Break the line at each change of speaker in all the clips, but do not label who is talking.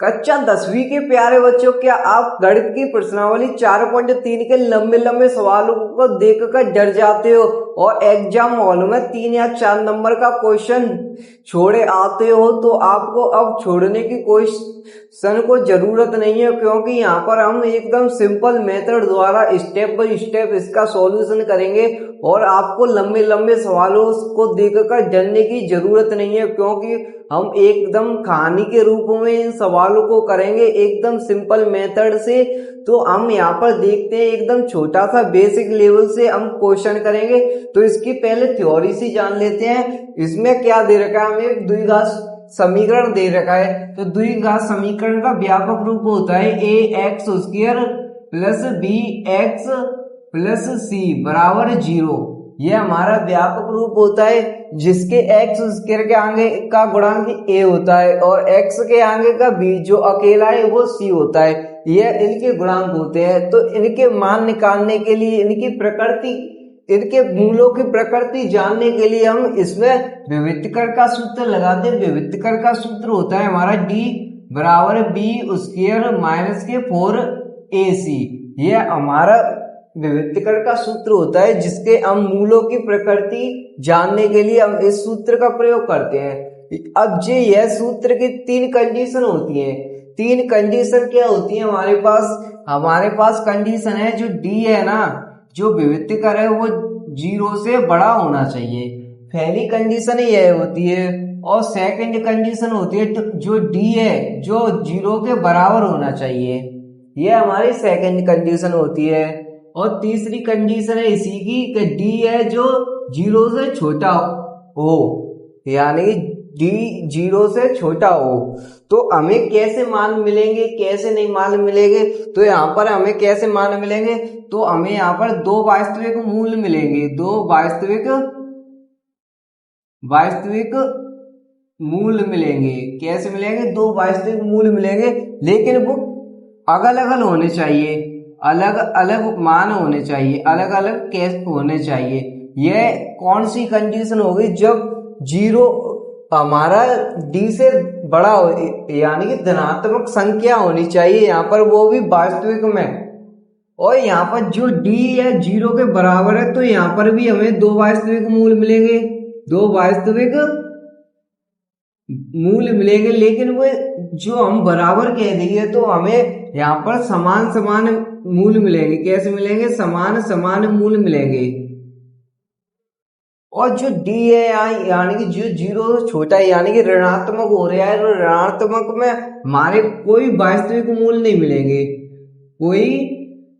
कक्षा 10वीं के प्यारे बच्चों, क्या आप गणित की प्रश्नावली 4.3 के लंबे लंबे सवालों को देखकर डर जाते हो और एग्जाम हॉल में 3 या 4 नंबर का क्वेश्चन छोड़े आते हो? तो आपको अब छोड़ने की क्वेश्चन को जरूरत नहीं है, क्योंकि यहाँ पर हम एकदम सिंपल मेथड द्वारा स्टेप बाय स्टेप इसका सॉल्यूशन करेंगे और आपको लंबे लंबे सवालों को देखकर डरने की जरूरत नहीं है, क्योंकि हम एकदम कहानी के रूप में इन सवालों को करेंगे एकदम सिंपल मेथड से। तो हम यहाँ पर देखते हैं एकदम छोटा सा बेसिक लेवल से हम क्वेश्चन करेंगे। तो इसकी पहले थ्योरी सी जान लेते हैं। इसमें क्या दे रखा है, हमें द्विघात समीकरण दे रखा है। तो द्विघात समीकरण का व्यापक रूप होता है ax² plus bx plus c बराबर 0। यह हमारा व्यापक रूप होता है, जिसके x² के आगे का गुणांक a होता है और x के आगे का b जो अकेला है वो c होता है। यह इनके गुणांक होते हैं। तो इनके मान निकालने के लिए, इनकी प्रकृति, इनके मूलों की प्रकृति जानने के लिए हम इसमें विविक्तकर का सूत्र लगाते हैं। विविक्तकर का सूत्र होता है हमारा d बराबर b² माइनस के 4ac। यह हमारा विविक्तकर का सूत्र होता है, जिसके हम मूलों की प्रकृति जानने के लिए हम इस सूत्र का प्रयोग करते हैं। अब यह सूत्र की 3 कंडीशन होती हैं। 3 कंडीशन क्या होती है हमारे पास कंडीशन है जो d है ना, जो विविक्तकर है वो 0 से बड़ा होना चाहिए। पहली कंडीशन यह होती है और सेकंड कंडीशन होती है तो जो d है जो 0 के बराबर होना चाहिए। यह हमारी सेकंड कंडीशन होती है। और तीसरी कंडीशन है इसी की कि d है जो 0 से छोटा हो, यानी d 0 से छोटा हो। तो हमें कैसे मान मिलेंगे, कैसे नहीं मान मिलेंगे? तो यहाँ पर हमें कैसे मान मिलेंगे, तो हमें यहाँ पर 2 वास्तविक मूल मिलेंगे। 2 वास्तविक मूल मिलेंगे। कैसे मिलेंगे? 2 वास्तविक मूल मिलेंगे, लेकिन वो अलग अलग होने चाहिए, अलग अलग मान होने चाहिए, अलग अलग केस होने चाहिए। यह कौन सी कंडीशन होगी? जब 0 हमारा d से बड़ा हो, यानी कि धनात्मक संख्या होनी चाहिए यहाँ पर, वो भी वास्तविक में। और यहाँ पर जो d है 0 के बराबर है, तो यहाँ पर भी हमें 2 वास्तविक मूल मिलेंगे, 2 वास्तविक मूल मिलेंगे। लेकिन वो जो हम बराबर कह देंगे तो हमें यहाँ पर समान समान मूल मिलेंगे। कैसे मिलेंगे? समान समान मूल मिलेंगे। और जो d है यानी कि जो 0 से छोटा है, यानी कि ऋणात्मक हो रहा है, तो ऋणात्मक में हमारे कोई वास्तविक मूल नहीं मिलेंगे, कोई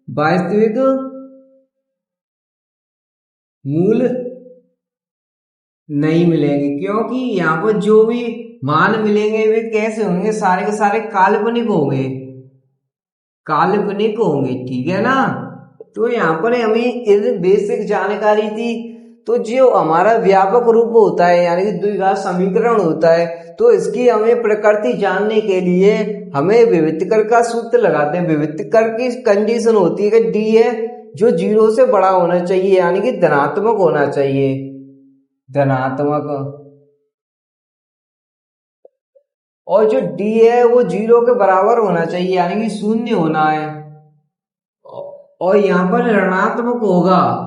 वास्तविक मूल नहीं मिलेंगे, क्योंकि यहाँ पर जो भी मान मिलेंगे वे कैसे होंगे? सारे के सारे काल्पनिक होंगे, काल्पनिक होंगे। ठीक है ना? तो यहाँ पर हमें बेसिक जानकारी थी। तो जो हमारा व्यापक रूप होता है, यानी कि द्विघात समीकरण होता है, तो इसकी हमें प्रकृति जानने के लिए हमें विविक्तकर का सूत्र लगाते हैं। विविक्तकर की कंडीशन होती है कि d है जो 0 से बड़ा होना चाहिए, यानी कि धनात्मक होना चाहिए, धनात्मक। और जो d है वो 0 के बराबर होना चाहिए, यानी कि 0 होना है। और यहाँ पर ऋणात्मक होगा,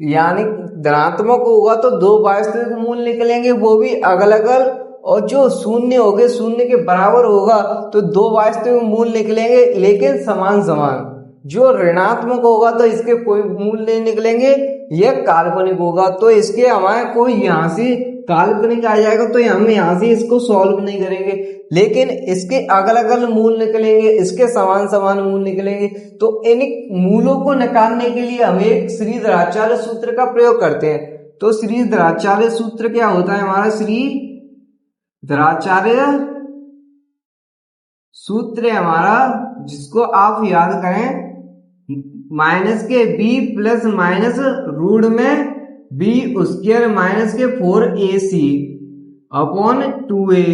यानी धनात्मक होगा तो 2 वास्तविक मूल निकलेंगे, वो भी अलग अलग। और जो 0 होगे, 0 के बराबर होगा तो 2 वास्तविक मूल निकलेंगे, लेकिन समान समान। जो ऋणात्मक होगा तो इसके कोई मूल नहीं निकलेंगे, यह काल्पनिक होगा। तो इसके हमारे कोई यहाँ से काल्पनिक आ जाएगा, तो हम यहाँ से इसको सॉल्व नहीं करेंगे, लेकिन इसके अलग अलग मूल निकलेंगे, इसके समान समान मूल निकलेंगे। तो इन मूलों को निकालने के लिए हम एक श्रीधराचार्य सूत्र का प्रयोग करते हैं। तो श्रीधराचार्य सूत्र क्या होता है हमारा? श्रीधराचार्य सूत्र है हमारा, जिसको आप याद करें, माइनस के b प्लस माइनस रूट में b² माइनस के 4ac अपॉन 2a।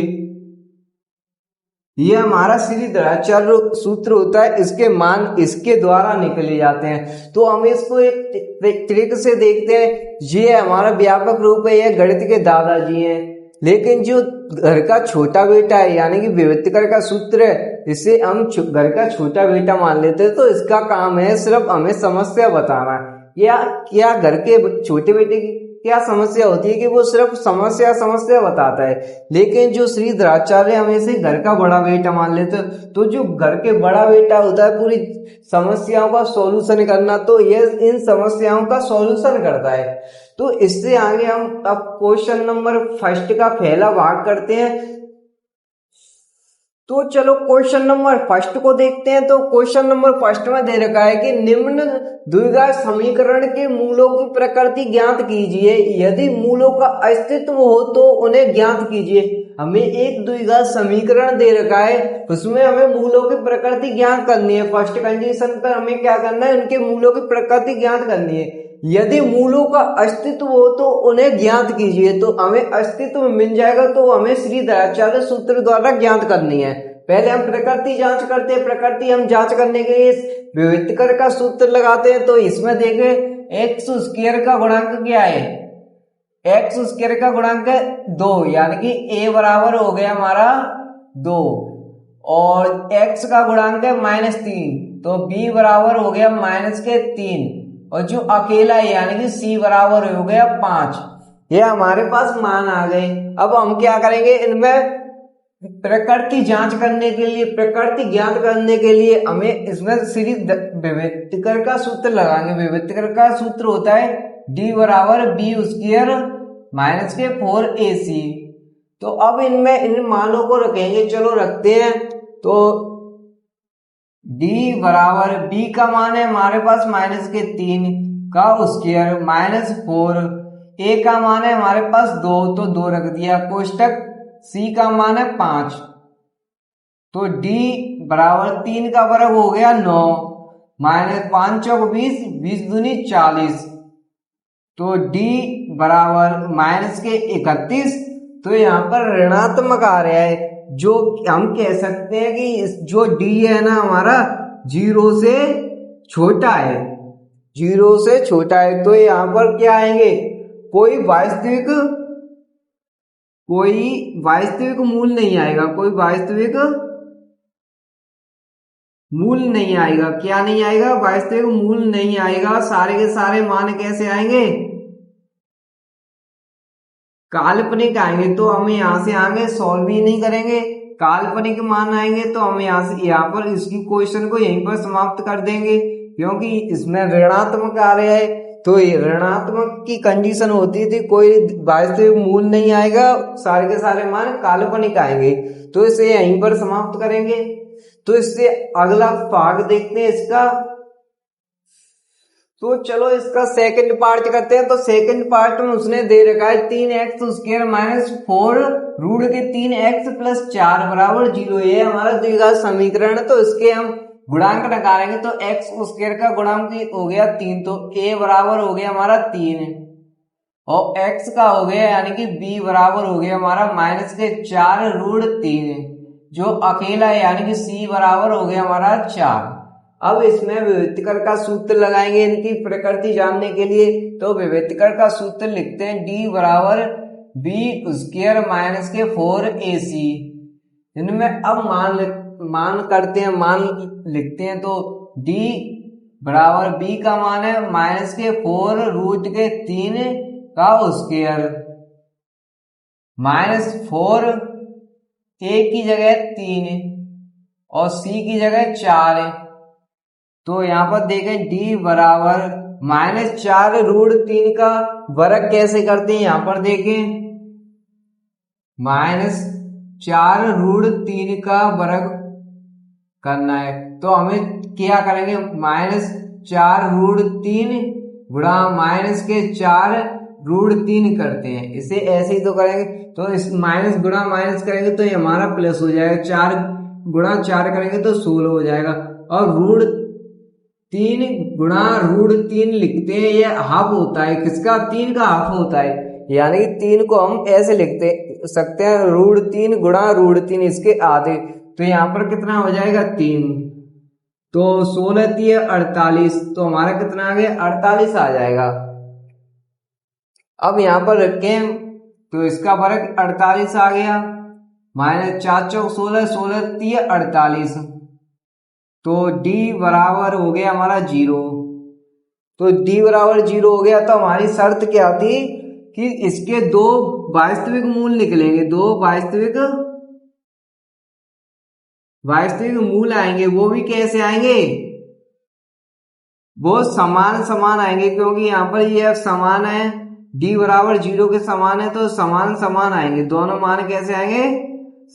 यह हमारा श्रीधराचार्य सूत्र होता है। इसके मान इसके द्वारा निकले जाते हैं। तो हम इसको एक ट्रिक से देखते हैं। ये हमारा व्यापक रूप है, यह गणित के दादाजी हैं। लेकिन जो घर का छोटा बेटा है यानी कि विभक्तिकर का सूत्र है, इसे हम घर का छोटा बेटा मान लेते हैं। तो इसका काम है सिर्फ हमें समस्या बताना। या क्या घर के छोटे बेटे की क्या समस्या होती है कि वो सिर्फ समस्या बताता है। लेकिन जो श्रीधराचार्य हम इसे घर का बड़ा बेटा मान लेते हैं। तो जो घर के बड़ा बेटा होता है पूरी समस्याओं का सॉल्यूशन करना, तो ये इन समस्याओं का सॉल्यूशन करता है। तो इससे आगे हम अब क्वेश्चन नंबर फर्स्ट का पहला भाग करते हैं। तो चलो क्वेश्चन नंबर फर्स्ट को देखते हैं। तो क्वेश्चन नंबर फर्स्ट में दे रखा है कि निम्न द्विघात समीकरण के मूलों की प्रकृति ज्ञात कीजिए। यदि मूलों का अस्तित्व हो तो उन्हें ज्ञात कीजिए। हमें एक द्विघात समीकरण दे रखा है, उसमें हमें मूलों की प्रकृति ज्ञात करनी है। फर्स्ट कंडीशन पर हमें क्या करना है, उनके मूलों की प्रकृति ज्ञात करनी है। यदि मूलों का अस्तित्व हो तो उन्हें ज्ञात कीजिए। तो हमें अस्तित्व मिल जाएगा, तो हमें श्रीधराचार्य सूत्र द्वारा ज्ञात करनी है। पहले हम प्रकृति जांच करते हैं। प्रकृति हम जांच करने के लिए विभक्तिकर का सूत्र लगाते हैं। तो इसमें देखें एक्स स्क्वायर का गुणांक क्या है, एक्स स्क्वायर का गुणांक 2 यानी कि a बराबर हो गया हमारा 2, और x का गुणांक है -3, तो b बराबर हो गया -3, और जो अकेला है यानी कि c बराबर हो गया 5। ये हमारे पास मान आ गए। अब हम क्या करेंगे, इनमें प्रकृति जांच करने के लिए, प्रकृति ज्ञात करने के लिए हमें इसमें श्री विभक्तिकर का सूत्र लगाएंगे। विभक्तिकर का सूत्र होता है d बराबर b स्क्वायर -4ac। तो अब इनमें इन मानों को रखेंगे, चलो रखते हैं। तो d बराबर b का मान है हमारे पास -3 का स्क्वायर -4, a का मान है हमारे पास 2, तो 2 रख दिया कोष्टक, c का मान है 5। तो d बराबर 3 का वर्ग हो गया 9, -5 चौक 20, 20 दूनी 40, तो d बराबर -31। तो यहाँ पर ऋणात्मक आ रहा है, जो हम कह सकते हैं कि जो d है ना हमारा 0 से छोटा है, 0 से छोटा है। तो यहाँ पर क्या आएंगे, कोई वास्तविक मूल नहीं आएगा, कोई वास्तविक मूल नहीं आएगा। क्या नहीं आएगा, वास्तविक मूल नहीं आएगा। सारे के सारे मान कैसे आएंगे, काल्पनिक आएंगे। तो हम यहाँ से आगे सॉल्व ही नहीं करेंगे, काल्पनिक मान आएंगे। तो हम यहाँ पर इसकी क्वेश्चन को यहीं पर समाप्त कर देंगे, क्योंकि इसमें ऋणात्मक आ रहा है। तो ऋणात्मक की कंडीशन होती थी कोई वास्तविक मूल नहीं आएगा, सारे के सारे मान काल्पनिक आएंगे। तो इसे यहीं पर समाप्त करेंगे। तो इससे अगला भाग देखते हैं इसका। तो चलो इसका सेकंड पार्ट करते हैं। तो सेकंड पार्ट में उसने दे रखा है 3x स्क्वायर -4 रूट के 3x + 4 बराबर 0। ये हमारा द्विघात समीकरण है। तो इसके हम गुणांक निकालेंगे। तो x स्क्वायर का गुणांक हो गया 3, तो a बराबर हो गया हमारा 3, और x का हो गया यानी कि b बराबर हो गया हमारा -4 रूट 3, जो अकेला है यानी कि c बराबर हो गया हमारा 4। अब इसमें विभक्तिकर का सूत्र लगाएंगे इनकी प्रकृति जानने के लिए। तो विभक्तिकर का सूत्र लिखते हैं d बराबर b स्क्वायर -4ac। इनमें अब मान करते हैं, मान लिखते हैं। तो d बराबर b का मान है -4 रूट के 3 का स्क्वायर, -4 a की जगह 3 और c की जगह 4 है। तो यहाँ पर देखें d बराबर -4 रूट 3 का वर्ग कैसे करते हैं, यहाँ पर देखें -4 रूट 3 का वर्ग करना है। तो हमें क्या करेंगे, -4 रूट 3 गुणा -4 रूट 3 करते हैं। इसे ऐसे ही तो करेंगे। तो इस माइनस गुणा माइनस करेंगे तो ये हमारा प्लस हो जाएगा, 4 गुणा 4 करेंगे तो 16 हो जाएगा। और रूट 3 गुणा रूट 3 लिखते हैं, ये हाफ होता है, किसका, 3 का हाफ होता है। यानी 3 को हम ऐसे लिखते सकते हैं, रूट 3 गुणा रूट 3 इसके आधे। तो यहाँ पर कितना हो जाएगा, 3, तो 16 3 48, तो हमारा कितना आ गया, 48 आ जाएगा। अब यहाँ पर रखें तो इसका वर्ग 48 आ गया। माइनस 4 चौक 16, 16 3 48। तो D बराबर हो गया हमारा 0। तो D बराबर 0 हो गया। तो हमारी शर्त क्या थी कि इसके दो वास्तविक मूल निकलेंगे, दो वास्तविक मूल आएंगे। वो भी कैसे आएंगे, वो समान समान आएंगे, क्योंकि यहाँ पर ये समान है, D बराबर 0 के समान है, तो समान समान आएंगे। दोनों मान कैसे आएंगे,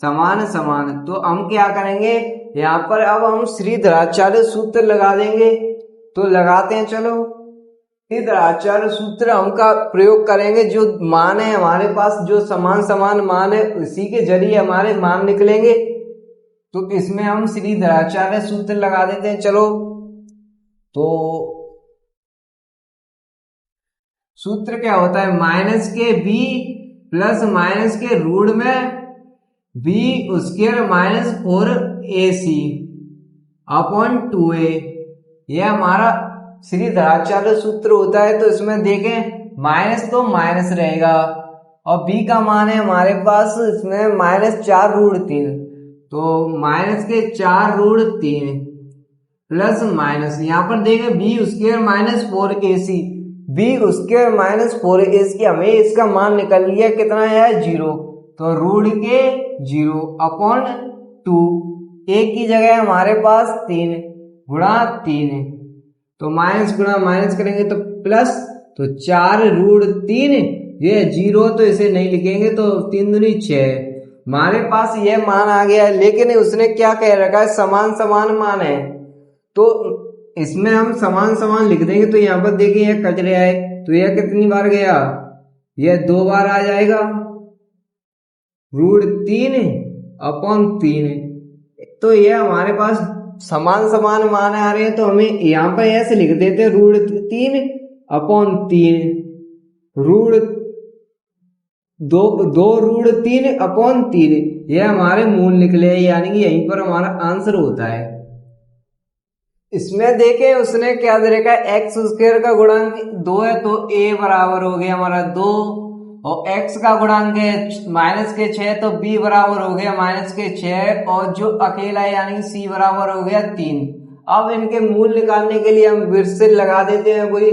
समान समान। तो हम क्या करेंगे यहाँ पर, अब हम श्रीधराचार्य सूत्र लगा देंगे। तो लगाते हैं, चलो। श्रीधराचार्य सूत्र हम का प्रयोग करेंगे। जो मान है हमारे पास, जो समान समान मान है, उसी के जरिए हमारे मान निकलेंगे। तो इसमें हम श्रीधराचार्य सूत्र लगा देते हैं, चलो। तो सूत्र क्या होता है, माइनस के b प्लस माइनस के रूट में b square minus 4ac upon 2a। यह हमारा श्रीधराचार्य सूत्र होता है। तो इसमें देखें, माइनस तो माइनस रहेगा और b का मान है हमारे पास इसमें -4√3। तो माइनस के 4√3 प्लस माइनस, यहाँ पर देखें b square minus 4ac, b square minus 4ac, हमें इसका मान निकल लिया, कितना है 0। तो रूट के 0 अपॉन 2, एक की जगह हमारे पास 3 गुणा 3। तो माइनस गुणा माइनस करेंगे तो प्लस, तो 4√3, ये 0 तो इसे नहीं लिखेंगे, तो 3 दूनी 6। हमारे पास ये मान आ गया है। लेकिन उसने क्या कह रखा है, समान समान मान है। तो इसमें हम समान समान लिख देंगे। तो यहाँ पर देखिए यह कट रहा है, तो यह कितनी बार गया, यह 2 बार आ जाएगा, √3 अपॉन 3। तो यह हमारे पास समान समान मान आ रहे हैं। तो हमें यहाँ पर ऐसे लिख देते हैं, √3 अपॉन 3, √3 अपॉन 3। यह हमारे मूल निकले, यानी कि यहीं पर हमारा आंसर होता है। इसमें देखें उसने क्या दे रखा है, एक्स स्क्वायर का गुणांक 2 है, तो a बराबर हो गया हमारा 2, और x का गुणांक है -6, तो b बराबर हो गया -6, और जो अकेला है यानी कि c बराबर हो गया 3। अब इनके मूल निकालने के लिए हम फिर से लगा देते हैं कोई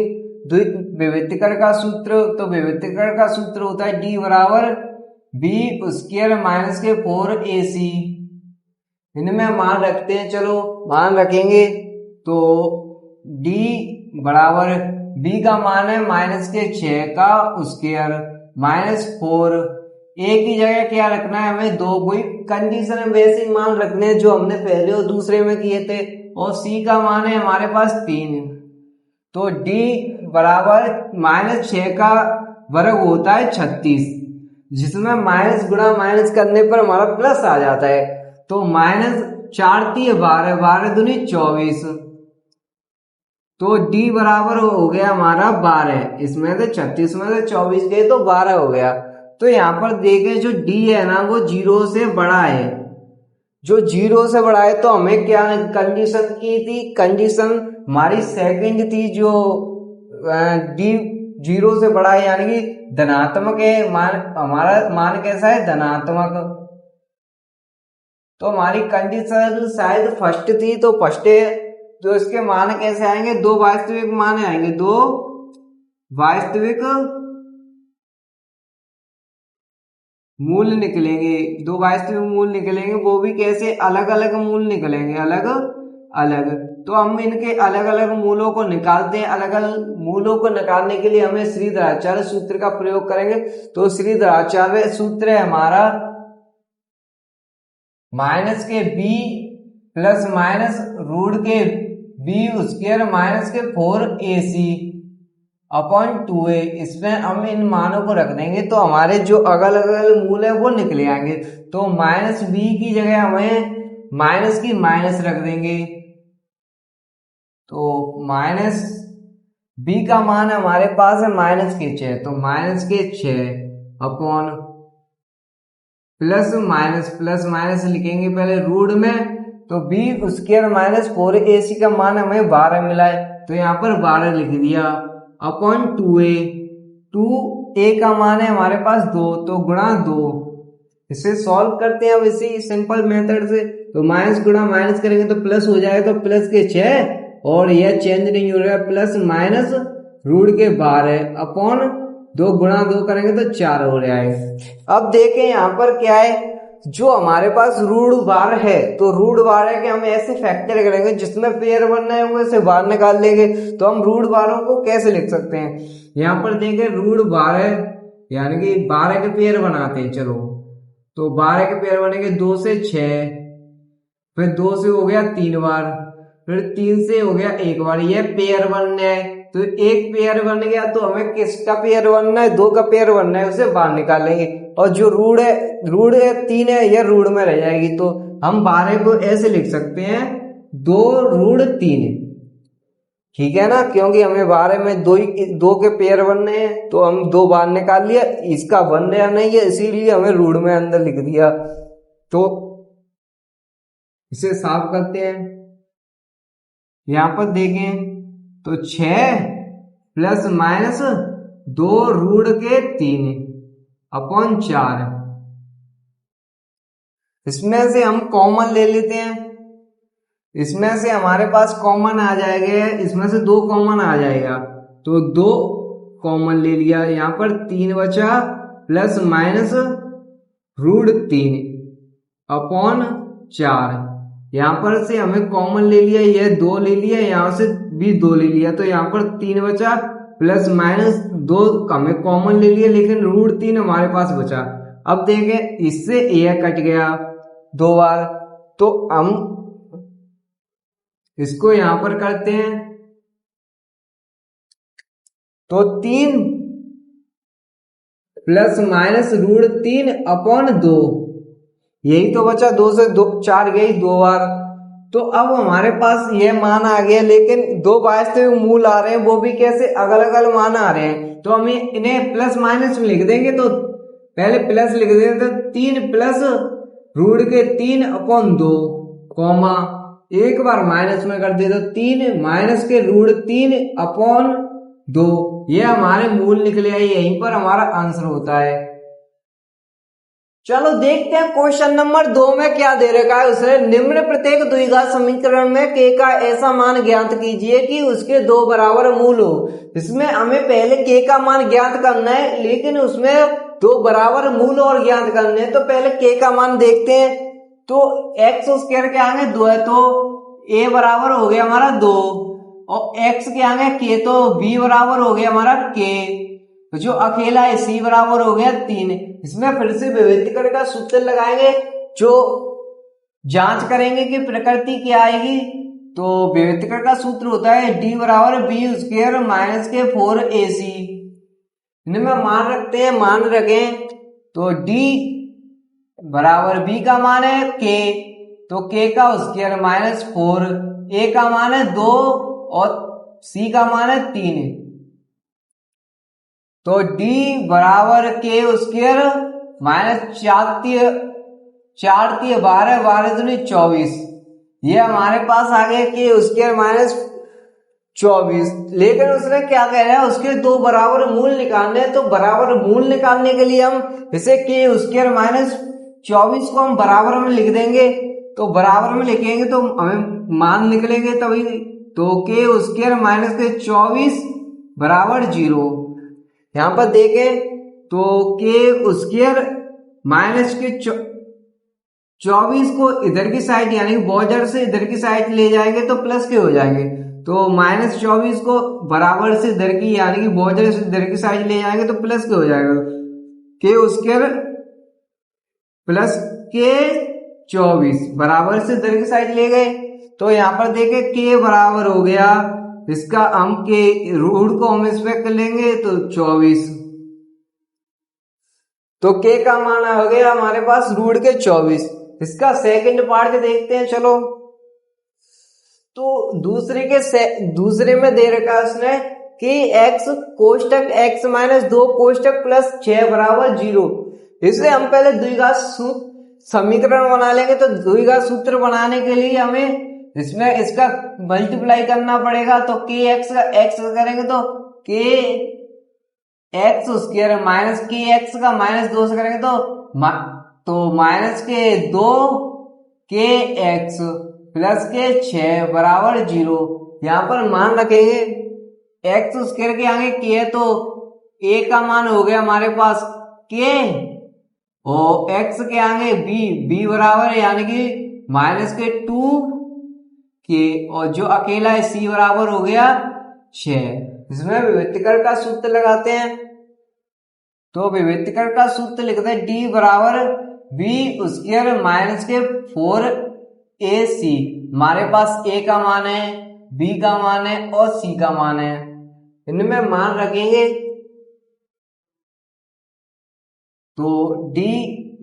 विभक्तिकर का सूत्र। तो विभक्तिकर का सूत्र होता है d बराबर b स्क्वायर माइनस के 4ac। इनमें मान रखते हैं, चलो मान रखेंगे। तो d बराबर b का मान है -6 का स्क्वायर माइनस 4, a की जगह क्या रखना है हमें, 2। कोई कंडीशन वैसे ही मान रखने हैं जो हमने पहले और दूसरे में किए थे। और c का मान है हमारे पास 3। तो d बराबर -6 का वर्ग होता है 36, जिसमें माइनस गुणा माइनस करने पर हमारा प्लस आ जाता है। तो -4 3 12, 12 दूनी 24। तो d बराबर हो गया हमारा 12। इसमें से 36 में से 24 गए तो 12 हो गया। तो यहाँ पर देखें जो d है ना, वो 0 से बड़ा है। जो 0 से बड़ा है, तो हमें क्या कंडीशन की थी, कंडीशन हमारी सेकंड थी, जो d 0 से बड़ा है यानी कि धनात्मक है, मान हमारा मान कैसा है, धनात्मक। तो हमारी कंडीशन शायद फर्स्ट थी, तो फर्स्ट है। तो इसके मान कैसे आएंगे, 2 वास्तविक मान आएंगे, 2 वास्तविक मूल निकलेंगे, 2 वास्तविक मूल निकलेंगे। वो भी कैसे, अलग अलग मूल निकलेंगे, अलग अलग। तो हम इनके अलग अलग मूलों को निकालते हैं। अलग अलग मूलों को निकालने के लिए हमें श्रीधराचार्य सूत्र का प्रयोग करेंगे। तो श्रीधराचार्य सूत्र है हमारा माइनस के b प्लस माइनस रूट के b स्क्वायर माइनस के 4ac अपॉन 2a। इसमें हम इन मानों को रख देंगे, तो हमारे जो अगल अगल मूल है वो निकले आएंगे। तो -b की जगह हमें माइनस की माइनस रख देंगे। तो -b का मान हमारे पास है -6, तो -6 अपॉन प्लस माइनस लिखेंगे पहले रूट में। तो b स्क्वायर माइनस 4ac का मान हमें 12 मिला है, तो यहाँ पर 12 लिख दिया, अपॉन 2a। 2 ए का मान है हमारे पास 2, तो गुणा 2। इसे सॉल्व करते हैं अब इसी सिंपल मेथड से। तो माइनस गुणा माइनस करेंगे तो प्लस हो जाएगा, तो प्लस के 6 और यह चेंज नहीं हो रहा है, प्लस माइनस रूट के 12 अपॉन 2 गुणा 2 करेंगे तो 4 हो रहा है। अब देखें यहाँ पर क्या है, जो हमारे पास रूट बार है तो रूट बार है कि हम ऐसे फैक्टर करेंगे जिसमें पेयर बनना है वैसे बाहर निकाल लेंगे। तो हम रूट बारों को कैसे लिख सकते हैं, यहाँ पर देखें रूट 12 यानी कि 12 के पेयर बनाते हैं। चलो तो 12 के पेयर बनेंगे 2 से 6, फिर 2 से हो गया 3 बार, फिर 3 से हो गया 1 बार, ये पेयर बनना है। तो एक पेयर बन गया तो हमें किसका पेयर बनना है, 2 का पेयर बनना है, उसे बाहर निकालेंगे। और जो रूट है 3 है, यह रूट में रह जाएगी। तो हम 12 को ऐसे लिख सकते हैं 2 रूट 3, ठीक है ना, क्योंकि हमें 12 में 2 के पेयर बनने हैं तो हम 2 बाहर निकाल लिया, इसका बन रहा नहीं है इसीलिए हमें रूट में अंदर लिख दिया। तो इसे साफ करते हैं, यहां पर देखें तो 6 प्लस माइनस 2 रूट के 3 अपॉन 4, इसमें से हम कॉमन ले लेते हैं, इसमें से हमारे पास कॉमन आ जाएगा, इसमें से 2 कॉमन आ जाएगा तो 2 कॉमन ले लिया, यहां पर 3 बचा प्लस माइनस रूट 3 अपॉन 4, यहां पर से हमें कॉमन ले लिया, यह 2 ले लिया, यहां से भी 2 ले लिया, तो यहां पर 3 बचा प्लस माइनस 2 हमें कॉमन ले लिया, लेकिन रूट 3 हमारे पास बचा। अब देखें इससे यह कट गया 2 बार, तो हम इसको यहां पर करते हैं, तो 3 प्लस माइनस रूट 3 अपॉन 2, यही तो बचा, 2 से 4 गई 2 बार। तो अब हमारे पास यह मान आ गया, लेकिन 2 वास्तविक मूल आ रहे हैं, वो भी कैसे, अलग अलग मान आ रहे हैं। तो हम इन्हें प्लस माइनस में लिख देंगे, तो पहले प्लस लिख देंगे तो 3 प्लस रूट के 3 अपॉन 2 कॉमा, एक बार माइनस में कर दे तो 3 माइनस के रूट 3 अपॉन 2, ये हमारे मूल निकले हैं, यहीं पर हमारा आंसर होता है। चलो देखते हैं क्वेश्चन नंबर 2 में क्या दे रखा है उसने, निम्न प्रत्येक द्विघात समीकरण में k का ऐसा मान ज्ञात कीजिए कि उसके 2 बराबर मूल हो। इसमें हमें पहले k का मान ज्ञात करना है, लेकिन उसमें 2 बराबर मूल और ज्ञात करने हैं। तो पहले k का मान देखते हैं, तो x स्क्वायर के आगे 2 है तो a बराबर हो गया हमारा 2, और x के आगे k तो b बराबर हो गया हमारा k, तो जो अकेला है c बराबर हो गया 3। इसमें फिर से विभेदीकरण का सूत्र लगाएंगे, जो जांच करेंगे कि प्रकृति क्या आएगी। तो विभेदीकरण का सूत्र होता है d बराबर बी स्क्वायर माइनस के 4ac, इनमें मान रखते हैं, मान रखें तो d बराबर b का मान है k, तो k का स्क्वायर माइनस 4, a का मान है 2 और c का मान है 3, तो d बराबर k स्क्वायर माइनस 4 3 12 12 दूनी 24, ये हमारे पास आ गया k स्क्वायर माइनस 24। लेकिन उसने क्या कह रहा है, उसके 2 बराबर मूल निकालने हैं। तो बराबर मूल निकालने के लिए हम इसे k स्क्वायर माइनस 24 को हम बराबर में लिख देंगे, तो बराबर में लिखेंगे तो हमें मान निकलेंगे तभी। तो k स्क्वायर माइनस के 24 बराबर 0। यहां पर देखें तो k स्क्वायर माइनस के 24 को इधर की साइड यानी बॉर्डर से इधर की साइड ले जाएंगे तो प्लस के हो जाएंगे, तो माइनस 24 को बराबर से इधर की यानी कि बॉर्डर से इधर की साइड ले जाएंगे तो प्लस के हो जाएगा, k स्क्वायर प्लस के 24 बराबर से इधर की साइड ले गए। तो यहाँ पर देखें k बराबर हो गया, इसका हम के रूट को हम इस पे कर लेंगे तो 24, तो k का मान हो गया हमारे पास रूट के 24। इसका सेकंड पार्ट देखते हैं। चलो तो दूसरे में दे रखा है उसने कि x कोष्टक x माइनस 2 कोष्टक प्लस 6 बराबर 0। इसलिए हम पहले द्विघात समीकरण बना लेंगे। तो द्विघात सूत्र बनाने के लिए हमें इसमें इसका मल्टीप्लाई करना पड़ेगा, तो k x का x करेंगे तो k एक्स स्क्वायर माइनस के एक्स का माइनस 2 से करेंगे तो माइनस के 2 के एक्स प्लस के 6 बराबर 0। यहां पर मान रखेंगे एक्स स्क्वायर के आगे के है तो ए का मान हो गया हमारे पास के, और एक्स के आगे बी बराबर यानी कि माइनस के 2 के, और जो अकेला है सी बराबर हो गया 6। इसमें विभक्तिकरण का सूत्र लगाते हैं, तो विभक्तिकरण का सूत्र लिखते हैं डी बराबर बी स्क्वायर माइनस के 4ac। हमारे पास ए का मान है, बी का मान है और सी का मान है, इनमें मान रखेंगे तो d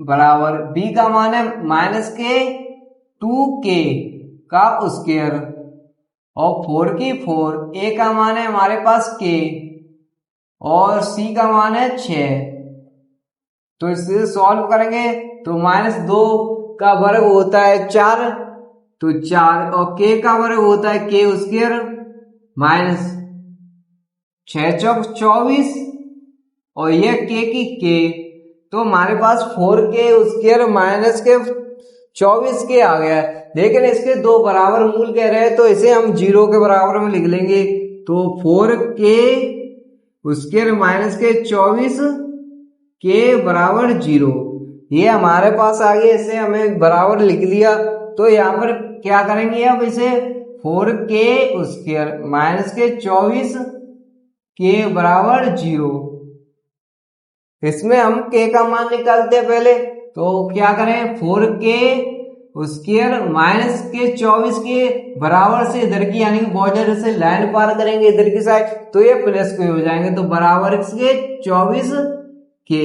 बराबर b का मान है माइनस के 2k का स्क्वायर और 4 की 4, a का मान है हमारे पास k और c का मान है 6। तो इसे सॉल्व करेंगे तो माइनस 2 का वर्ग होता है 4, तो 4 और k का वर्ग होता है k स्क्वायर माइनस 6 चौक 24 और ये k की k, तो हमारे पास 4k स्क्वायर माइनस के 24 के आ गया है। लेकिन इसके दो बराबर मूल कह रहे हैं तो इसे हम 0 के बराबर में लिख लेंगे, तो 4k स्क्वायर माइनस के 24 के बराबर 0, ये हमारे पास आ गया। इसे हमें बराबर लिख लिया, तो यहाँ पर क्या करेंगे अब इसे 4k स्क्वायर माइनस के 24 के बराबर 0, इसमें हम k का मान निकालते हैं पहले। तो क्या करें 4k स्क्वायर माइनस के 24 के बराबर से इधर की यानी कि बॉर्डर से लाइन पार करेंगे इधर की साइड, तो ये प्लस के हो जाएंगे, तो बराबर इसके 24 के।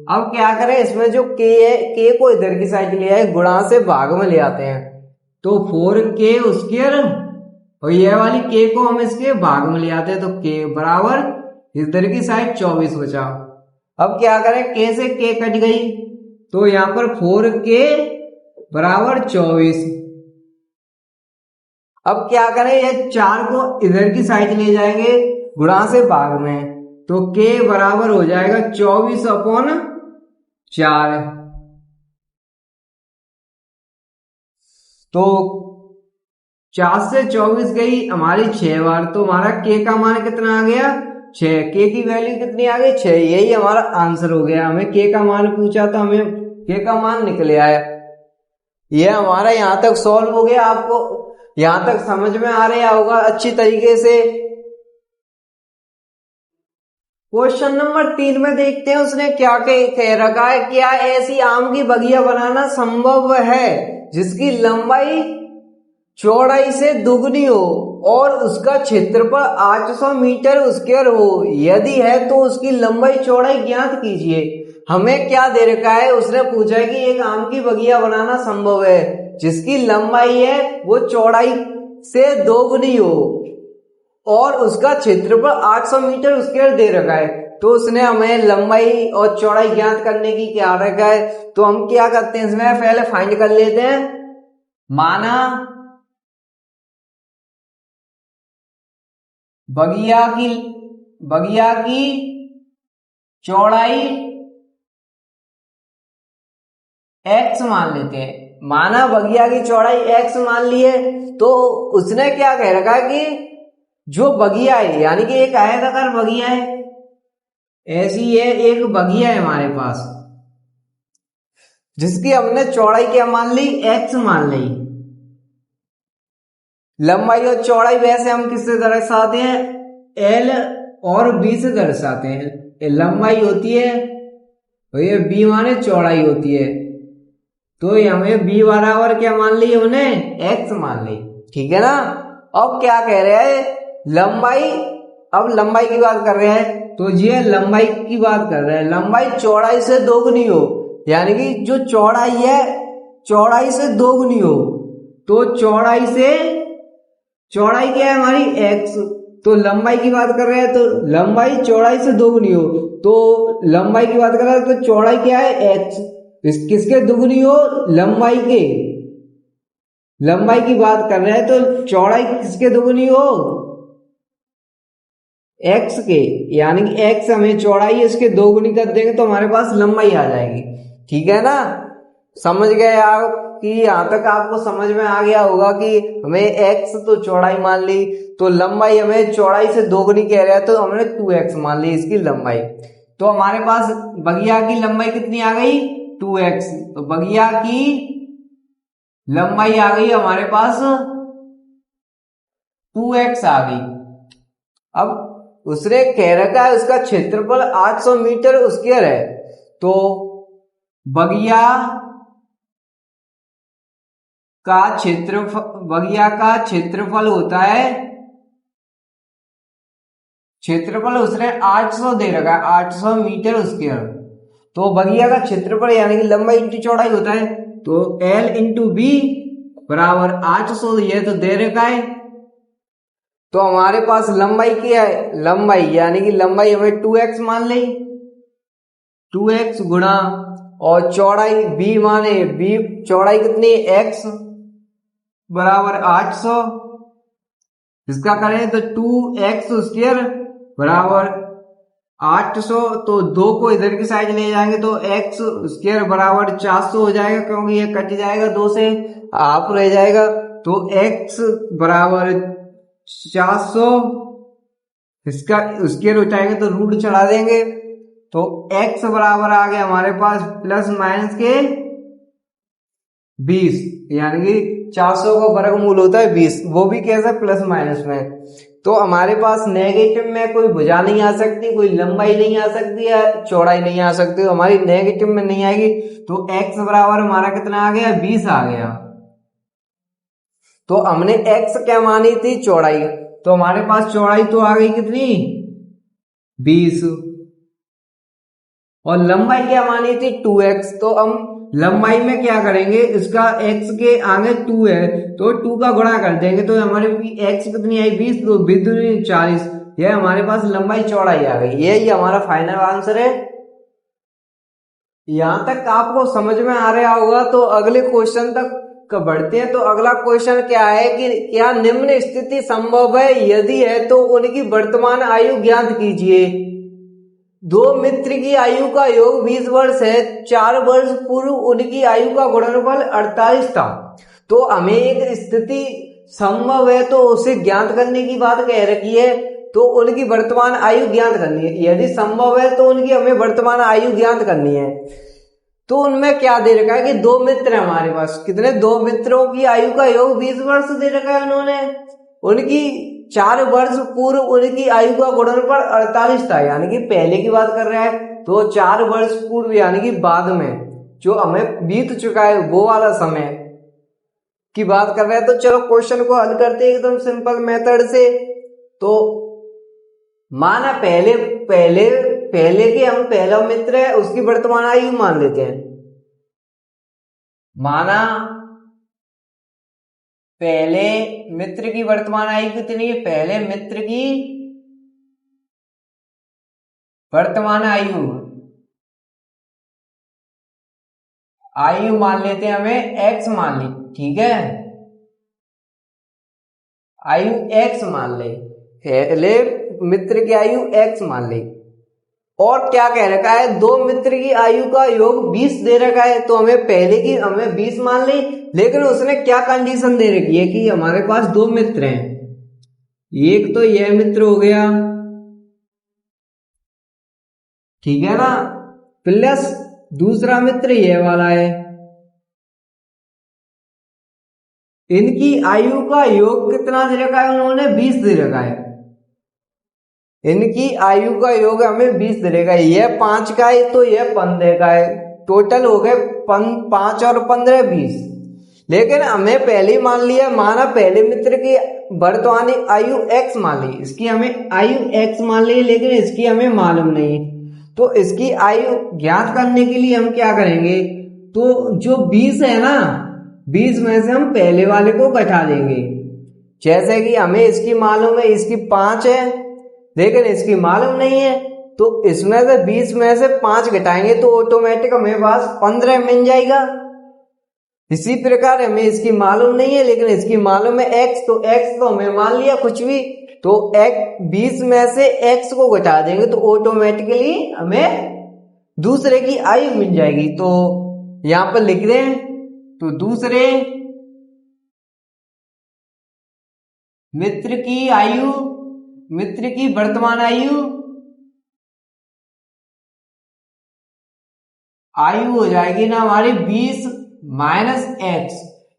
अब क्या करें इसमें जो k है k को इधर की साइड ले आए, गुणा से भाग में ले आते हैं, तो 4k स्क्वायर और ये वाली k को हम इसके भाग में ले आते हैं, तो k बराबर इधर की साइड 24 बचा। अब क्या करें k से k कट गई, तो यहां पर 4k बराबर 24। अब क्या करें ये 4 को इधर की साइड ले जाएंगे गुणा से भाग में, तो k बराबर हो जाएगा 24/4। तो 4 से 24 गई हमारी 6 बार, तो हमारा k का मान कितना आ गया 6, k की वैल्यू कितनी आ गई 6, यही हमारा आंसर हो गया। हमें k का मान पूछा था, हमें k का मान निकल आया। ये हमारा यहां तक सॉल्व हो गया। आपको यहां तक समझ में आ रहा होगा अच्छी तरीके से। क्वेश्चन नंबर 3 में देखते हैं उसने क्या कह रखा है, क्या ऐसी आम की बगिया बनाना संभव है जिसकी लंबाई चौड़ाई से दुगनी हो और उसका क्षेत्रफल 800 मीटर स्क्वायर हो, यदि है तो उसकी लंबाई चौड़ाई ज्ञात कीजिए। हमें क्या दे रखा है, उसने पूछा है कि एक आम की बगिया बनाना संभव है जिसकी लंबाई है वो चौड़ाई से दोगुनी हो और उसका क्षेत्रफल 800 मीटर स्क्वायर दे रखा है। तो उसने हमें लंबाई और चौड़ाई ज्ञात करने की क्या रखा है, तो हम क्या करते हैं इसमें पहले फाइंड कर लेते हैं। माना बगिया की चौड़ाई x मान लेते हैं। माना बगिया की चौड़ाई x मान ली है, तो उसने क्या कह रखा है कि जो बगिया है यानी कि एक आयताकार बगिया है, ऐसी है एक बगिया है हमारे पास जिसकी हमने चौड़ाई क्या मान ली x मान ली। लंबाई और चौड़ाई वैसे हम किससे दर्शाते हैं, l और b से दर्शाते हैं। लंबाई होती है और ये b माने चौड़ाई होती है, तो हमें b बराबर क्या मान ली हमने x मान ली, ठीक है ना। अब क्या कह रहे हैं लंबाई, अब लंबाई की बात कर रहे हैं, तो ये लंबाई की बात कर रहे हैं। लंबाई चौड़ाई से दोगुनी हो यानी कि जो चौड़ाई है चौड़ाई से दोगुनी हो, तो चौड़ाई क्या है हमारी x, तो लंबाई की बात कर रहे हैं तो लंबाई चौड़ाई से दोगुनी हो, तो लंबाई की बात कर रहे हैं तो चौड़ाई क्या है x, किसके दुगुनी हो लंबाई के, लंबाई की बात कर रहे हैं तो चौड़ाई किसके दुगुनी हो एक्स के यानी कि एक्स हमें चौड़ाई इसके 2 गुनी कर देंगे तो हमारे पास लंबाई आ जाएगी। ठीक है ना, समझ गए आप कि यहां तक आपको समझ में आ गया होगा कि हमें एक्स तो चौड़ाई मान ली, तो लंबाई हमें चौड़ाई से 2 गुनी कह रहा है तो हमने 2x मान ली इसकी लंबाई। तो हमारे पास बगिया की लंबाई कितनी आ गई 2x, तो बगिया की लंबाई आ गई हमारे पास 2x आ गई। अब उसने कह रखा है उसका क्षेत्रफल 800 मीटर स्क्वायर है, तो बगिया का क्षेत्रफल होता है, क्षेत्रफल उसने 800 दे रखा है 800 मीटर स्क्वायर, तो बगिया का क्षेत्रफल यानी कि लंबाई इंटू चौड़ाई होता है, तो L इंटू बी बराबर 800 ये तो दे रखा है। तो हमारे पास लंबाई क्या है, लंबाई यानी कि लंबाई हमें 2x मान ली, 2x गुणा और चौड़ाई b माने b चौड़ाई कितनी x बराबर 800, इसका करें तो 2x स्क्वायर बराबर 800, तो 2 को इधर की साइड ले जाएंगे तो x स्क्वायर बराबर 400 हो जाएगा, क्योंकि ये कट जाएगा 2 से हाफ रह जाएगा, तो x बराबर 400 इसका स्क्वायर उठाएंगे तो रूट चढ़ा देंगे, तो x बराबर आ गया हमारे पास प्लस माइनस के 20, यानी कि 400 का वर्गमूल होता है 20, वो भी कैसे प्लस माइनस में। तो हमारे पास नेगेटिव में कोई भुजा नहीं आ सकती, कोई लंबाई नहीं आ सकती या चौड़ाई नहीं आ सकती, तो हमारी नेगेटिव में नहीं आएगी, तो x बराबर हमारा कितना आ गया 20 आ गया। तो हमने x क्या मानी थी चौड़ाई, तो हमारे पास चौड़ाई तो आ गई कितनी 20, और लंबाई क्या मानी थी 2x, तो हम लंबाई में क्या करेंगे, इसका x के आगे 2 है तो 2 का गुणा कर देंगे, तो हमारे x कितनी आई 20, तो 20 40, ये हमारे पास लंबाई चौड़ाई आ गई। ये हमारा फाइनल आंसर है। यहां तक आपको समझ में आ रहा होगा, तो अगले क्वेश्चन तक बढ़ते हैं। तो अगला क्वेश्चन क्या है कि क्या निम्न स्थिति संभव है, यदि है तो उनकी वर्तमान आयु ज्ञात कीजिए। 2 मित्र की आयु का योग 20 वर्ष है, 4 वर्ष पूर्व उनकी आयु का गुणनफल 48 था। तो हमें एक स्थिति संभव है तो उसे ज्ञात करने की बात कह रखी है, तो उनकी वर्तमान आयु ज्ञात करनी है। यदि संभव है तो उनकी हमें वर्तमान आयु ज्ञात करनी है। तो उनमें क्या दे रखा है कि 2 मित्र है हमारे पास, कितने 2 मित्रों की आयु का योग 20 वर्ष दे रखा है उन्होंने, उनकी 4 वर्ष पूर्व उनकी आयु का गुणनफल 48 था, यानी कि पहले की बात कर रहा है, तो 4 वर्ष पूर्व यानी कि बाद में जो हमें बीत चुका है वो वाला समय की बात कर रहा है। तो चलो क्वेश्चन को हल करते हैं एकदम सिंपल मेथड से। तो माना पहले के हम पहला मित्र है उसकी वर्तमान आयु मान लेते हैं। माना पहले मित्र की वर्तमान आयु कितनी है, पहले मित्र की वर्तमान आयु मान लेते हैं, हमें x मान ली, ठीक है, आयु x मान ले, पहले मित्र की आयु x मान ली, और क्या कह रखा है 2 मित्र की आयु का योग 20 दे रखा है, तो हमें पहले की हमें 20 मान ली, लेकिन उसने क्या कंडीशन दे रखी है कि हमारे पास 2 मित्र हैं, एक तो यह मित्र हो गया, ठीक है ना, प्लस दूसरा मित्र यह वाला है, इनकी आयु का योग कितना दे रखा है उन्होंने 20 दे रखा है, इनकी आयु का योग हमें 20 दे रखा है, यह 5 का है तो यह 15 का है, टोटल हो गए 5 और 15 20, लेकिन हमें पहले मान लिया, माना पहले मित्र की वर्तमान आयु x मान ली, इसकी हमें आयु x मान ली, लेकिन इसकी हमें मालूम नहीं, तो इसकी आयु ज्ञात करने के लिए हम क्या करेंगे, तो जो 20 है ना 20 में से हम पहले वाले को घटा देंगे, जैसे कि हमें इसकी मालूम है इसकी 5 है लेकिन इसकी मालूम नहीं है, तो इसमें से 20 में से 5 घटाएंगे तो ऑटोमेटिक हमें पास 15 मिल जाएगा। इसी प्रकार हमें इसकी मालूम नहीं है लेकिन इसकी मालूम है x, तो x तो हमें मान लिया कुछ भी, तो 20 में से x को घटा देंगे तो ऑटोमेटिकली हमें दूसरे की आयु मिल जाएगी। तो यहां पर लिख रहे हैं, तो दूसरे मित्र की आयु, मित्र की वर्तमान आयु हो जाएगी ना हमारी 20 माइनस एक्स।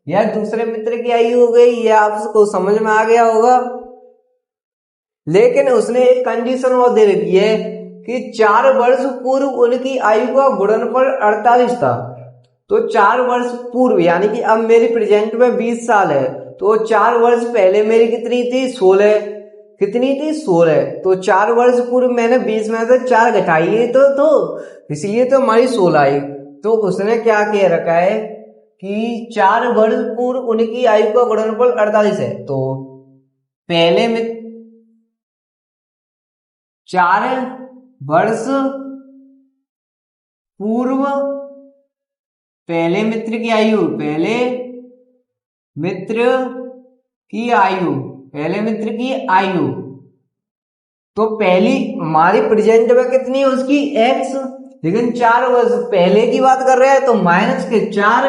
यह दूसरे मित्र की आयु हो गई, यह आपको समझ में आ गया होगा। लेकिन उसने एक कंडीशन और दे रखी है कि 4 वर्ष पूर्व उनकी आयु का गुणनफल 48 था। तो 4 वर्ष पूर्व यानी कि अब मेरी प्रेजेंट में 20 साल है, तो 4 वर्ष पहले मेरी कितनी थी? 16। कितनी थी? 16। तो 4 वर्ष पूर्व मैंने 20 में से 4 घटाई है तो इसलिए तो हमारी 16 आई। तो उसने क्या कह रखा है कि 4 वर्ष पूर्व उनकी आयु का गुणनफल 48 है। तो पहले में 4 वर्ष पूर्व पहले मित्र की आयु, पहले मित्र की आयु, पहले मित्र की आयु, तो पहली हमारी प्रेजेंट में कितनी है उसकी? x। लेकिन 4 वर्ष पहले की बात कर रहे हैं तो माइनस के 4,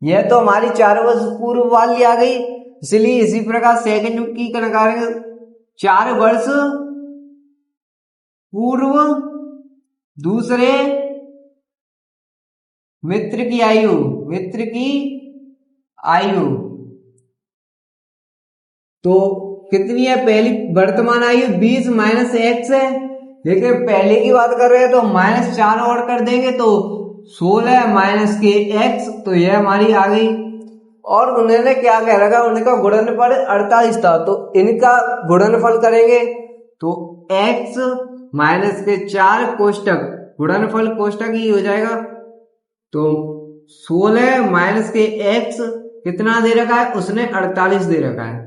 यह तो हमारी 4 वर्ष पूर्व वाली आ गई। इसलिए इसी प्रकार सेकंड की करेंगे 4 वर्ष पूर्व दूसरे मित्र की आयु, मित्र की आयु तो कितनी है? पहली वर्तमान आयु 20 माइनस एक्स है, लेकिन पहले की बात कर रहे हैं तो माइनस 4 और कर देंगे तो 16 माइनस के एक्स, तो यह हमारी आ गई। और उन्होंने क्या कह रखा? उनका गुणनफल 48 था, तो इनका गुणनफल करेंगे तो x माइनस के 4 कोष्टक, गुणनफल कोष्टक ही हो जाएगा। तो 16 माइनस के x कितना दे रखा है? उसने 48 दे रखा है।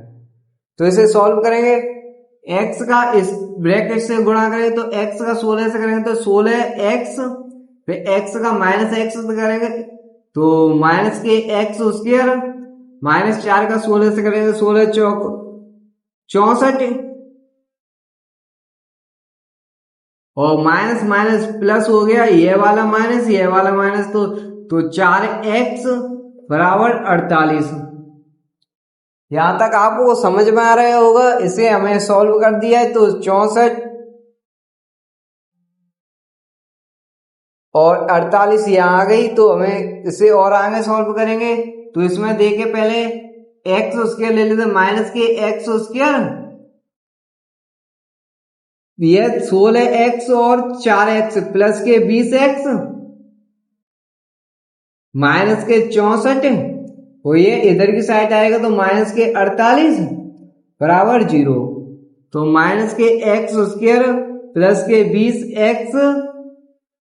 तो इसे सॉल्व करेंगे, x का इस ब्रैकेट से गुणा करेंगे तो x का 16 से करेंगे तो 16x, फिर x का माइनस x से करेंगे तो माइनस के x स्क्वायर, माइनस 4 का 16 से करेंगे 16 चौक 64, और माइनस माइनस प्लस हो गया, ये वाला माइनस ये वाला माइनस, तो 4x बराबर 48। यहां तक आपको समझ में आ रहा होगा। इसे हमें सॉल्व कर दिया है तो 64 और 48 यहाँ आ गई। तो हमें इसे और आगे सॉल्व करेंगे तो इसमें देखे पहले एक्स स्क्वायर ले लेते, माइनस के एक्स स्क्वायर, यह 16x और 4x प्लस के 20x माइनस के 64, और ये इधर की साइड आएगा तो माइनस के 48 बराबर 0। तो माइनस के एक्स स्क्वायर प्लस के 20x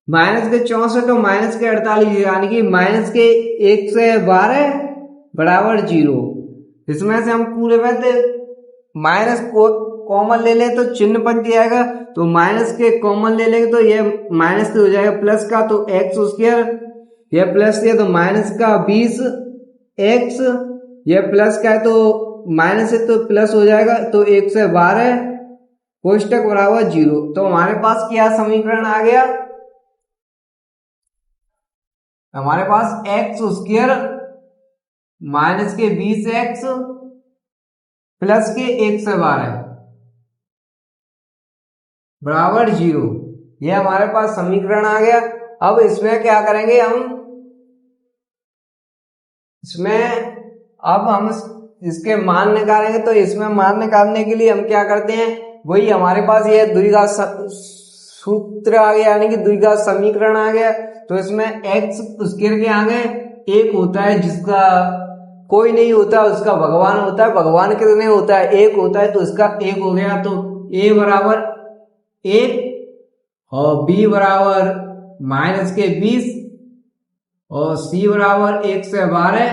माइनस के 64 और माइनस के 48 यानी कि माइनस के 1 से 12 बराबर 0। इसमें से हम पूरे में से माइनस को कॉमन ले ले तो चिन्ह पंक्ति आएगा, तो माइनस के कॉमन ले लेंगे तो ये माइनस के हो जाएगा प्लस का, तो एक्स स्क्वायर, यह प्लस है तो माइनस का 20x, यह प्लस का है तो माइनस है तो प्लस हो जाएगा, तो 1 से 12 कोष्टक बराबर 0। तो हमारे पास क्या समीकरण आ गया? हमारे पास एक्स स्क्वायर माइनस के 20x प्लस के 1 से 12 बराबर 0, यह हमारे पास समीकरण आ गया। अब इसमें क्या करेंगे हम? अब हम इसके मान निकालेंगे। तो इसमें मान निकालने के लिए हम क्या करते हैं? वही हमारे पास यह द्विघात सूत्र आ गया, यानी कि द्विघात समीकरण आ गया। तो इसमें एक्स स्क्वायर के आगे एक होता है जिसका कोई नहीं होता, उसका भगवान होता है। भगवान कितने होता है? एक होता है, तो इसका एक हो गया। तो a बराबर 1 और b बराबर माइनस के 20 और c बराबर 1 से 12।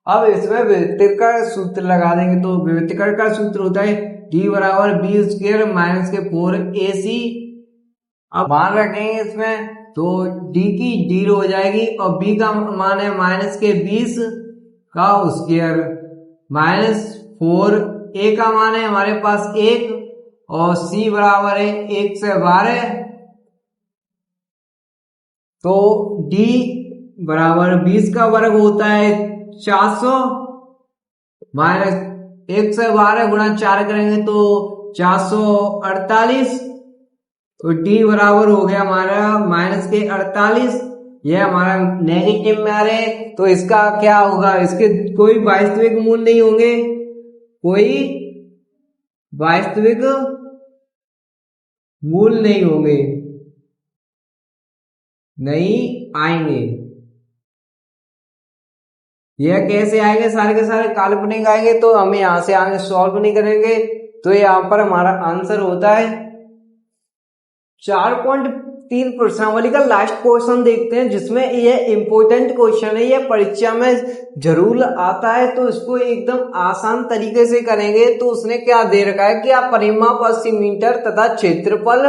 अब इसमें विभक्तिकरण का सूत्र लगा देंगे। तो विभक्तिकरण का सूत्र होता है d बराबर b स्क्वायर माइनस के 4ac। अब मान रखेंगे इसमें तो d की 0 हो जाएगी और b का मान है माइनस के 20 का स्क्वायर माइनस 4 ए का मान है हमारे पास 1 और सी बराबर है 1 से 12, तो डी बराबर 20 का वर्ग होता है 400 माइनस 1 से 12 गुणा 4 करेंगे तो 448, तो डी बराबर हो गया हमारा माइनस के 48, ये हमारा नेगेटिव में आ रहे हैं, तो इसका क्या होगा, इसके कोई वास्तविक मूल नहीं होंगे, कोई वास्तविक मूल नहीं होंगे, नहीं आएंगे। यह कैसे आएंगे, सारे के सारे काल्पनिक आएंगे, तो हमें यहां से आगे सॉल्व नहीं करेंगे, तो यहां पर हमारा आंसर होता है 4.3 प्रश्नावली का लास्ट क्वेश्चन देखते हैं, जिसमें यह इंपॉर्टेंट क्वेश्चन है, यह परीक्षा में जरूर आता है, तो इसको एकदम आसान तरीके से करेंगे। तो उसने क्या दे रखा है कि आप परिमाप 80 मीटर तथा क्षेत्रफल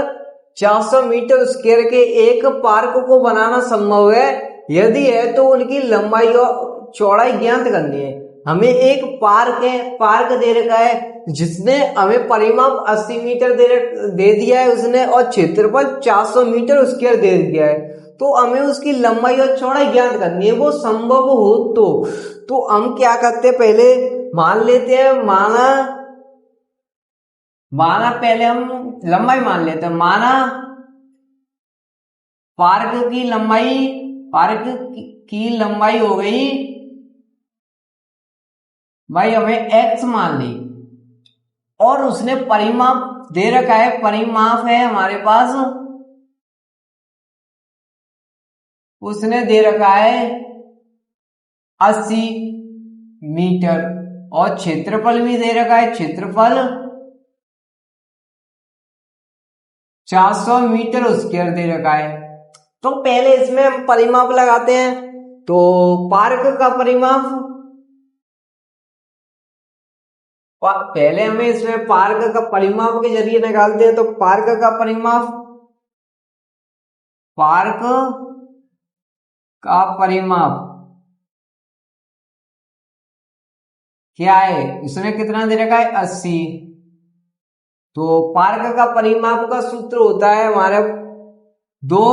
400 मीटर स्क्वायर के एक पार्क को बनाना संभव है, यदि है तो उनकी लंबाई और चौड़ाई ज्ञात करनी है। हमें एक पार्क दे रखा है, जिसने हमें परिमाप 80 मीटर दे दिया है उसने, और क्षेत्रफल 400 मीटर स्क्वायर दे दिया है, तो हमें उसकी लंबाई और चौड़ाई ज्ञात करनी है, वो संभव हो तो हम क्या करते हैं, पहले मान लेते हैं, माना पहले हम लंबाई मान लेते हैं, माना पार्क की लंबाई हो गई भाई, हमें x मान ली, और उसने परिमाप दे रखा है, परिमाप है हमारे पास, उसने दे रखा है 80 मीटर, और क्षेत्रफल भी दे रखा है, क्षेत्रफल 400 मीटर स्क्वायर दे रखा है। तो पहले इसमें हम परिमाप लगाते हैं, तो पार्क का परिमाप, पहले हमें इसमें पार्क का परिमाप के जरिए निकालते हैं, तो पार्क का परिमाप क्या है, इसने कितना दे रखा है 80, तो पार्क का परिमाप का सूत्र होता है हमारे 2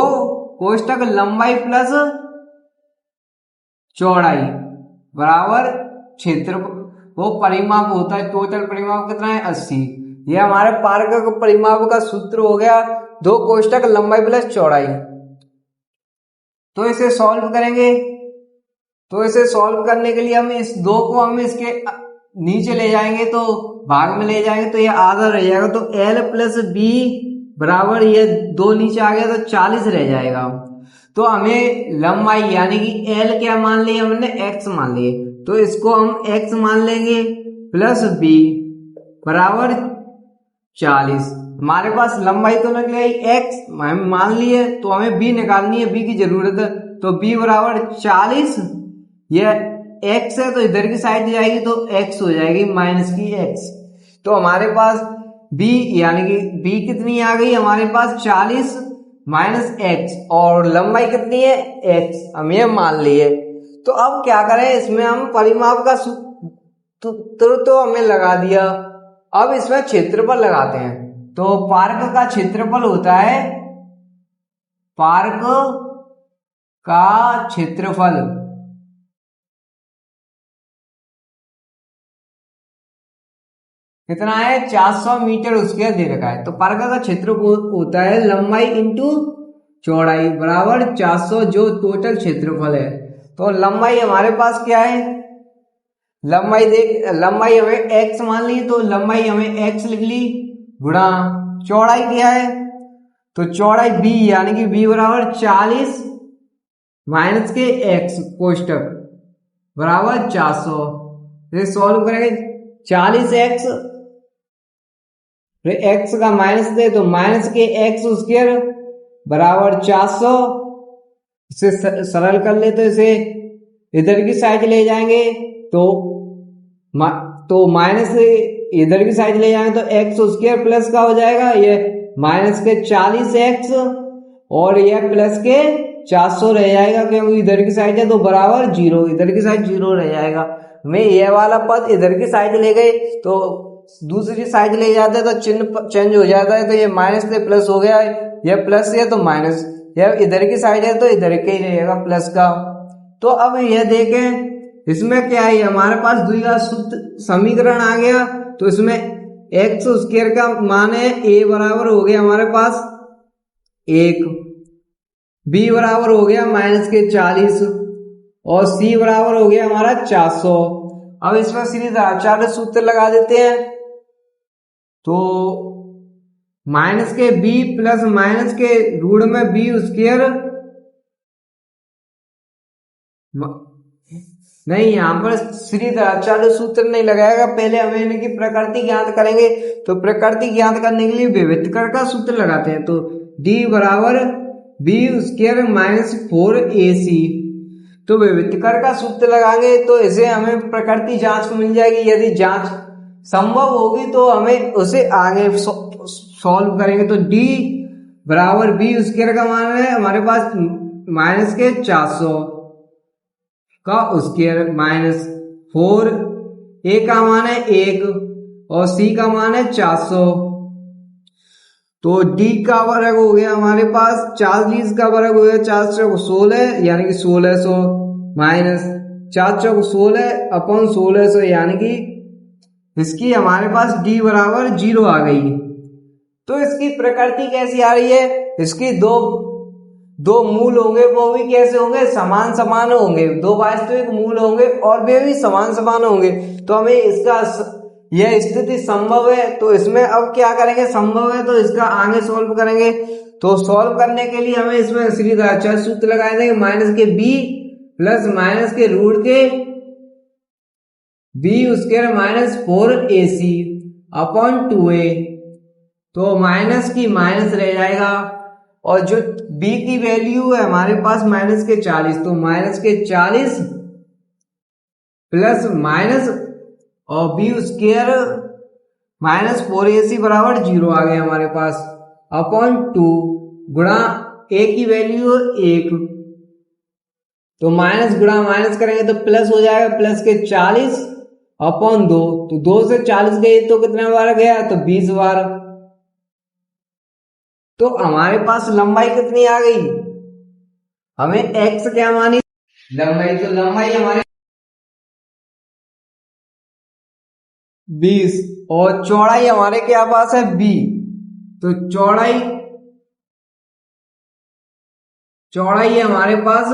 कोष्टक लंबाई प्लस चौड़ाई बराबर क्षेत्रफल, वो परिमाप होता है, टोटल परिमाप कितना है 80, ये हमारे पार्क का परिमाप का सूत्र हो गया 2 कोष्टक लंबाई प्लस चौड़ाई। तो इसे सॉल्व करेंगे, तो इसे सॉल्व करने के लिए हम इस 2 को हम इसके नीचे ले जाएंगे, तो भाग में ले जाएंगे, तो ये आधा रह जाएगा, तो l प्लस बी बराबर, ये 2 नीचे आ गया तो 40 रह जाएगा। तो हमें लंबाई यानी कि l क्या मान लिया हमने, x मान लिए, तो इसको हम x मान लेंगे प्लस b बराबर 40। हमारे पास लंबाई तो निकल गई x हम मान लिए, तो हमें b निकालनी है, b की जरूरत है, तो b बराबर 40, यह x है तो इधर की साइड जाएगी तो x हो जाएगी माइनस की x, तो हमारे पास b यानी कि b कितनी आ गई हमारे पास 40 माइनस x, और लंबाई कितनी है x, हम ये मान लिए। तो अब क्या करें, इसमें हम परिमाप का सूत्र तो हमने लगा दिया, अब इसमें क्षेत्रफल लगाते हैं, तो पार्क का क्षेत्रफल होता है, पार्क का क्षेत्रफल कितना है 400 मीटर स्क्वायर दे रखा है, तो पार्क का क्षेत्रफल होता है लंबाई इंटू चौड़ाई बराबर 400, जो टोटल क्षेत्रफल है। तो लंबाई हमारे पास क्या है, लंबाई हमें x मान ली, तो लंबाई हमें x लिख ली, गुणा चौड़ाई क्या है, तो चौड़ाई b यानी कि b बराबर 40 माइनस के x कोष्टक बराबर 400, इसे सॉल्व करेंगे 40x, फिर x का माइनस दे तो माइनस के x स्क्वायर बराबर 400, इसे सरल कर ले, तो इसे इधर की साइड ले जाएंगे तो माइनस इधर की साइड ले जाएंगे तो x स्क्वायर प्लस का हो जाएगा, ये माइनस के 40x और ये प्लस के 400 रह जाएगा, क्योंकि इधर की साइड है तो बराबर 0, इधर की साइड 0 रह जाएगा। मैं ये वाला पद इधर की साइड ले गए तो दूसरी साइड ले जाते हैं तो चिन्ह चेंज हो जाता है, तो ये माइनस से प्लस हो गया, ये प्लस है तो माइनस, या इधर की साइड है तो इधर के ही रहेगा प्लस का। तो अब ये देखें इसमें क्या है, हमारे पास द्विघात सूत्र समीकरण आ गया, तो इसमें एक्स स्क्वायर का मान है ए बराबर हो गया हमारे पास 1, बी बराबर हो गया -40 और सी बराबर हो गया हमारा 400। अब इसमें सीरीज आचार्य सूत्र लगा देते हैं, तो माइनस के बी प्लस माइनस के रूट में बी स्क्वायर, नहीं यहाँ पर सीरीज आचार्य सूत्र नहीं लगाएगा, पहले हमें इनकी प्रकृति ज्ञात करेंगे। तो प्रकृति ज्ञात करने के लिए विभेदकर का सूत्र लगाते हैं, तो डी बराबर बी स्क्वायर -4ac। तो विभेदकर का सूत्र लगाएंगे तो इसे हमें प्रकृति जांच को मिल जाएगी, यदि जांच संभव होगी तो हमें उसे आगे सॉल्व करेंगे। तो d बराबर बी स्क्वायर का मान है हमारे पास -400 का स्क्वायर -4, a का मान है 1 और c का मान है 400। तो d का वर्ग हो गया हमारे पास 40 का वर्ग हो गया 4 चौक 16 यानी कि 1600 माइनस 4 चौक 16 अपॉन 1600 यानी कि इसकी हमारे पास d बराबर 0 आ गई। तो इसकी प्रकृति कैसी आ रही है, इसकी दो मूल होंगे, वो भी कैसे होंगे, समान समान होंगे, दो वास्तविक मूल होंगे और वे भी समान समान होंगे। तो हमें इसका यह स्थिति संभव है, तो इसमें अब क्या करेंगे, संभव है तो इसका आगे सॉल्व करेंगे। तो सॉल्व करने के लिए हमें इसमें सीरीज आचार्य सूत्र लगाए देंगे, माइनस के बी प्लस माइनस के रूट के b square -4ac upon 2a। तो माइनस की माइनस रह जाएगा और जो b की वैल्यू है हमारे पास -40, तो -40 प्लस माइनस और बी स्क्वायर -4ac बराबर 0 आ गया हमारे पास अपॉन 2 गुणा a की वैल्यू 1, तो माइनस गुणा माइनस करेंगे तो प्लस हो जाएगा, प्लस के 40 अपॉन 2, तो 2 से 40 गए तो कितना बार गया, तो 20 बार। तो हमारे पास लंबाई कितनी आ गई, हमें x क्या मानी लंबाई, तो लंबाई हमारे 20 और चौड़ाई हमारे क्या पास है b, तो चौड़ाई हमारे पास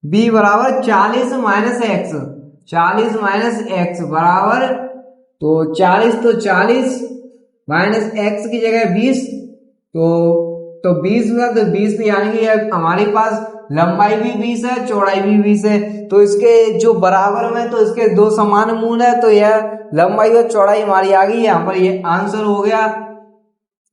b बराबर 40 माइनस एक्स, 40 माइनस एक्स बराबर, तो 40 तो 40 माइनस एक्स की जगह 20, तो 20 हुआ, तो 20 यानी कि हमारे पास लंबाई भी 20 है चौड़ाई भी 20 है, तो इसके जो बराबर में, तो इसके दो समान मूल है, तो यह लंबाई और चौड़ाई हमारी आ गई। यहाँ पर ये आंसर हो गया।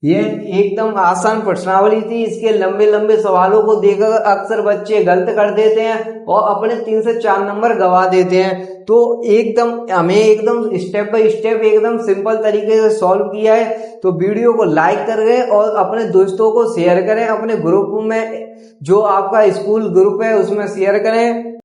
ये एकदम आसान प्रश्नावली थी, इसके लंबे लंबे सवालों को देखकर अक्सर बच्चे गलत कर देते हैं और अपने 3 से 4 नंबर गवा देते हैं। तो एकदम हमें एकदम स्टेप बाय स्टेप एकदम सिंपल तरीके से सॉल्व किया है। तो वीडियो को लाइक करें और अपने दोस्तों को शेयर करें, अपने ग्रुप में जो आपका स्कूल ग्रुप है उसमें शेयर करें।